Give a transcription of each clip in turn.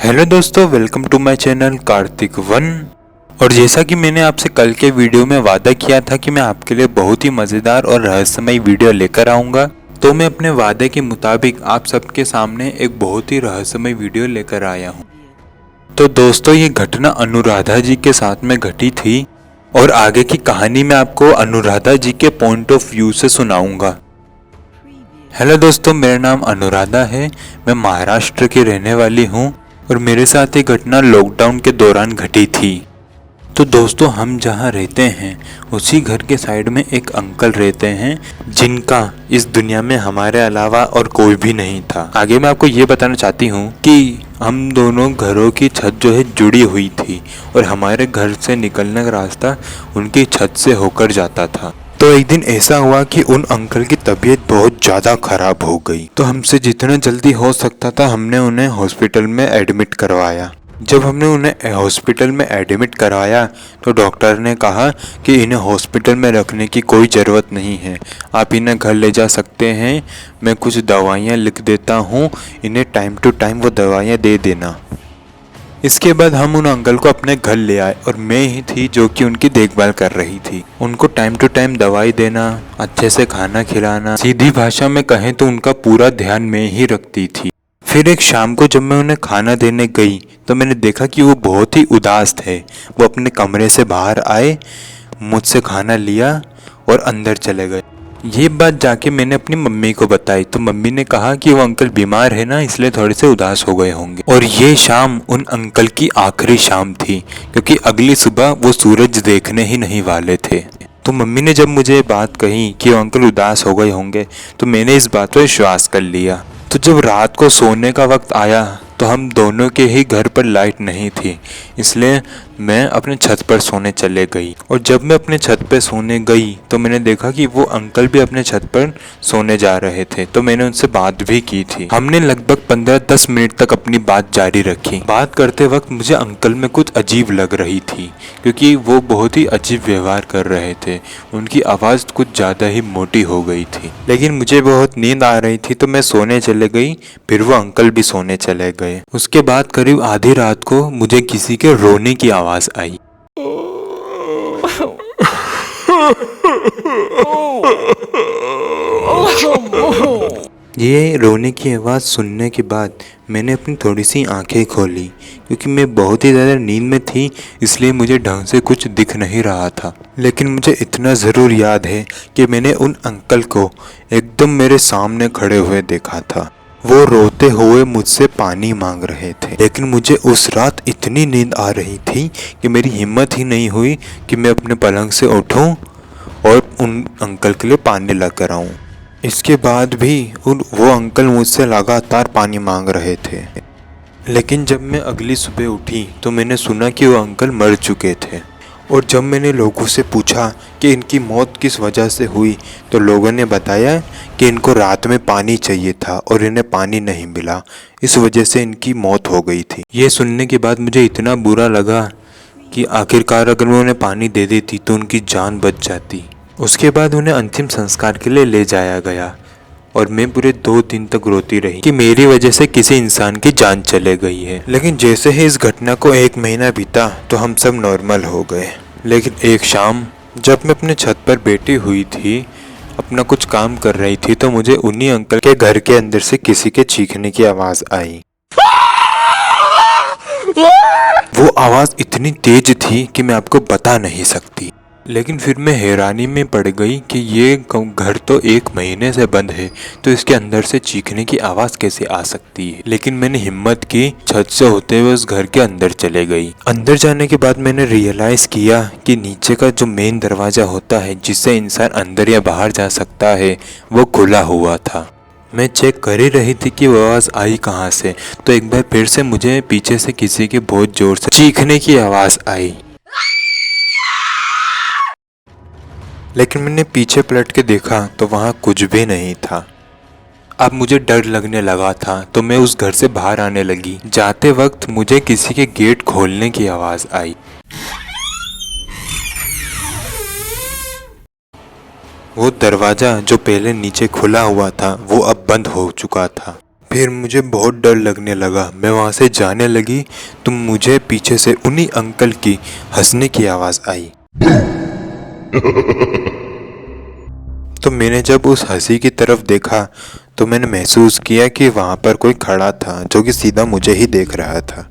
Hello दोस्तों, welcome to my channel Kartik one. और जैसा कि मैंने आपसे कल के वीडियो में वादा किया था कि मैं आपके लिए बहुत ही मज़ेदार और रहस्यमय वीडियो लेकर आऊँगा, तो मैं अपने वादे के मुताबिक आप सबके सामने एक बहुत ही रहस्यमय वीडियो लेकर आया हूँ। तो दोस्तों, ये घटना अनुराधा जी के साथ में घटी थी और आगे की कहानी मैं आपको अनुराधा जी के पॉइंट ऑफ व्यू से सुनाऊंगा। हेलो दोस्तों, मेरा नाम अनुराधा है। मैं महाराष्ट्र की रहने वाली हूँ और मेरे साथ ये घटना लॉकडाउन के दौरान घटी थी। तो दोस्तों, हम जहाँ रहते हैं उसी घर के साइड में एक अंकल रहते हैं जिनका इस दुनिया में हमारे अलावा और कोई भी नहीं था। आगे मैं आपको ये बताना चाहती हूँ कि हम दोनों घरों की छत जो है जुड़ी हुई थी और हमारे घर से निकलने का रास्ता उनकी छत से होकर जाता था। तो एक दिन ऐसा हुआ कि उन अंकल की तबीयत बहुत ज़्यादा खराब हो गई, तो हमसे जितना जल्दी हो सकता था हमने उन्हें हॉस्पिटल में एडमिट करवाया। जब हमने उन्हें हॉस्पिटल में एडमिट करवाया तो डॉक्टर ने कहा कि इन्हें हॉस्पिटल में रखने की कोई ज़रूरत नहीं है, आप इन्हें घर ले जा सकते हैं। मैं कुछ दवाइयाँ लिख देता हूँ, इन्हें टाइम टू टाइम वो दवाइयाँ दे देना। इसके बाद हम उन अंकल को अपने घर ले आए और मैं ही थी जो कि उनकी देखभाल कर रही थी। उनको टाइम टू टाइम दवाई देना, अच्छे से खाना खिलाना, सीधी भाषा में कहें तो उनका पूरा ध्यान मैं ही रखती थी। फिर एक शाम को जब मैं उन्हें खाना देने गई तो मैंने देखा कि वो बहुत ही उदास थे। वो अपने कमरे से बाहर आए, मुझसे खाना लिया और अंदर चले गए। ये बात जाके मैंने अपनी मम्मी को बताई तो मम्मी ने कहा कि वो अंकल बीमार है ना, इसलिए थोड़े से उदास हो गए होंगे। और ये शाम उन अंकल की आखिरी शाम थी क्योंकि अगली सुबह वो सूरज देखने ही नहीं वाले थे। तो मम्मी ने जब मुझे बात कही कि वो अंकल उदास हो गए होंगे तो मैंने इस बात पर विश्वास कर लिया। तो जब रात को सोने का वक्त आया तो हम दोनों के ही घर पर लाइट नहीं थी, इसलिए मैं अपने छत पर सोने चले गई। और जब मैं अपने छत पर सोने गई तो मैंने देखा कि वो अंकल भी अपने छत पर सोने जा रहे थे। तो मैंने उनसे बात भी की थी। हमने लगभग 15-10 मिनट तक अपनी बात जारी रखी। बात करते वक्त मुझे अंकल में कुछ अजीब लग रही थी क्योंकि वो बहुत ही अजीब व्यवहार कर रहे थे। उनकी आवाज़ कुछ ज़्यादा ही मोटी हो गई थी, लेकिन मुझे बहुत नींद आ रही थी तो मैं सोने चले गई। फिर वो अंकल भी सोने चले गए। उसके बाद करीब आधी रात को मुझे किसी के रोने की आवाज आई। ये रोने की आवाज़ सुनने के बाद मैंने अपनी थोड़ी सी आंखें खोली क्योंकि मैं बहुत ही ज़्यादा नींद में थी, इसलिए मुझे ढंग से कुछ दिख नहीं रहा था। लेकिन मुझे इतना ज़रूर याद है कि मैंने उन अंकल को एकदम मेरे सामने खड़े हुए देखा था। वो रोते हुए मुझसे पानी मांग रहे थे। लेकिन मुझे उस रात इतनी नींद आ रही थी कि मेरी हिम्मत ही नहीं हुई कि मैं अपने पलंग से उठूं और उन अंकल के लिए पानी लेकर आऊं। इसके बाद भी वो अंकल मुझसे लगातार पानी मांग रहे थे। लेकिन जब मैं अगली सुबह उठी तो मैंने सुना कि वो अंकल मर चुके थे। और जब मैंने लोगों से पूछा कि इनकी मौत किस वजह से हुई तो लोगों ने बताया कि इनको रात में पानी चाहिए था और इन्हें पानी नहीं मिला, इस वजह से इनकी मौत हो गई थी। ये सुनने के बाद मुझे इतना बुरा लगा कि आखिरकार अगर मैं उन्हें पानी दे देती तो उनकी जान बच जाती। उसके बाद उन्हें अंतिम संस्कार के लिए ले जाया गया और मैं पूरे 2 दिन तक रोती रही कि मेरी वजह से किसी इंसान की जान चले गई है। लेकिन जैसे ही इस घटना को 1 महीना बीता तो हम सब नॉर्मल हो गए। लेकिन एक शाम जब मैं अपने छत पर बैठी हुई थी, अपना कुछ काम कर रही थी, तो मुझे उन्हीं अंकल के घर के अंदर से किसी के चीखने की आवाज़ आई। वो आवाज़ इतनी तेज थी कि मैं आपको बता नहीं सकती। लेकिन फिर मैं हैरानी में पड़ गई कि ये घर तो 1 महीने से बंद है, तो इसके अंदर से चीखने की आवाज़ कैसे आ सकती है। लेकिन मैंने हिम्मत की, छत से होते हुए उस घर के अंदर चले गई। अंदर जाने के बाद मैंने रियलाइज़ किया कि नीचे का जो मेन दरवाज़ा होता है जिससे इंसान अंदर या बाहर जा सकता है, वो खुला हुआ था। मैं चेक कर ही रही थी कि वो आवाज़ आई कहाँ से, तो एक बार फिर से मुझे पीछे से किसी की बहुत ज़ोर से चीखने की आवाज़ आई। लेकिन मैंने पीछे पलट के देखा तो वहाँ कुछ भी नहीं था। अब मुझे डर लगने लगा था तो मैं उस घर से बाहर आने लगी। जाते वक्त मुझे किसी के गेट खोलने की आवाज़ आई। वो दरवाज़ा जो पहले नीचे खुला हुआ था वो अब बंद हो चुका था। फिर मुझे बहुत डर लगने लगा। मैं वहाँ से जाने लगी तो मुझे पीछे से उन्हीं अंकल की हंसने की आवाज़ आई। तो मैंने जब उस हंसी की तरफ देखा तो मैंने महसूस किया कि वहाँ पर कोई खड़ा था जो कि सीधा मुझे ही देख रहा था।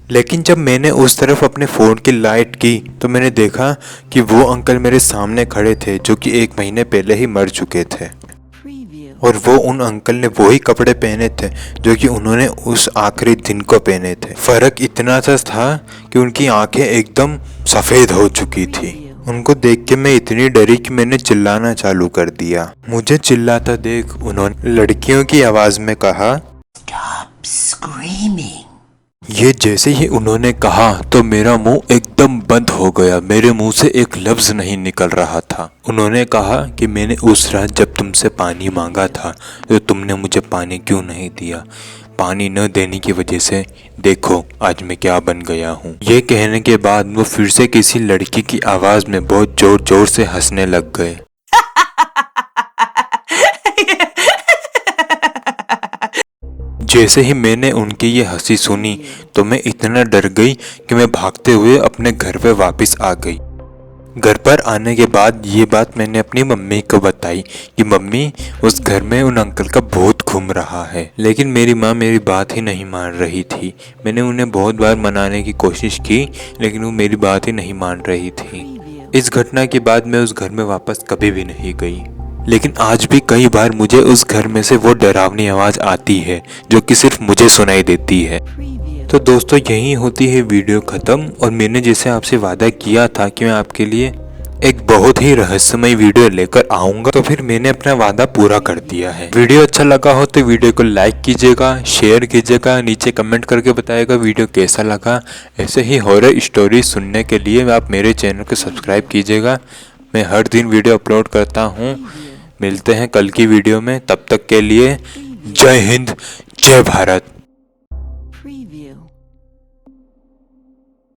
लेकिन जब मैंने उस तरफ अपने फ़ोन की लाइट की तो मैंने देखा कि वो अंकल मेरे सामने खड़े थे जो कि 1 महीने पहले ही मर चुके थे, और वो उन अंकल ने वही कपड़े पहने थे जो कि उन्होंने उस आखिरी दिन को पहने थे। फर्क इतना सा था कि उनकी आंखें एकदम सफ़ेद हो चुकी थी। उनको देख के मैं इतनी डरी कि मैंने चिल्लाना चालू कर दिया। मुझे चिल्लाता देख उन्होंने लड़कियों की आवाज़ में कहा, Stop screaming. ये जैसे ही उन्होंने कहा तो मेरा मुंह एकदम बंद हो गया। मेरे मुंह से एक लफ्ज़ नहीं निकल रहा था। उन्होंने कहा कि मैंने उस रात जब तुमसे पानी मांगा था तो तुमने मुझे पानी क्यों नहीं दिया। पानी न देने की वजह से देखो आज मैं क्या बन गया हूँ। ये कहने के बाद वो फिर से किसी लड़की की आवाज़ में बहुत ज़ोर ज़ोर से हंसने लग गए। जैसे ही मैंने उनकी ये हंसी सुनी तो मैं इतना डर गई कि मैं भागते हुए अपने घर पे वापस आ गई। घर पर आने के बाद ये बात मैंने अपनी मम्मी को बताई कि मम्मी उस घर में उन अंकल का भूत घूम रहा है। लेकिन मेरी माँ मेरी बात ही नहीं मान रही थी। मैंने उन्हें बहुत बार मनाने की कोशिश की लेकिन वो मेरी बात ही नहीं मान रही थी। इस घटना के बाद मैं उस घर में वापस कभी भी नहीं गई। लेकिन आज भी कई बार मुझे उस घर में से वो डरावनी आवाज़ आती है जो कि सिर्फ मुझे सुनाई देती है। तो दोस्तों यही होती है वीडियो ख़त्म, और मैंने जैसे आपसे वादा किया था कि मैं आपके लिए एक बहुत ही रहस्यमय वीडियो लेकर आऊँगा, तो फिर मैंने अपना वादा पूरा कर दिया है। वीडियो अच्छा लगा हो तो वीडियो को लाइक कीजिएगा, शेयर कीजिएगा, नीचे कमेंट करके बताइएगा वीडियो कैसा लगा। ऐसे ही हॉरर स्टोरी सुनने के लिए आप मेरे चैनल को सब्सक्राइब कीजिएगा। मैं हर दिन वीडियो अपलोड करता हूँ। मिलते हैं कल की वीडियो में, तब तक के लिए जय हिंद, जय भारत। Preview.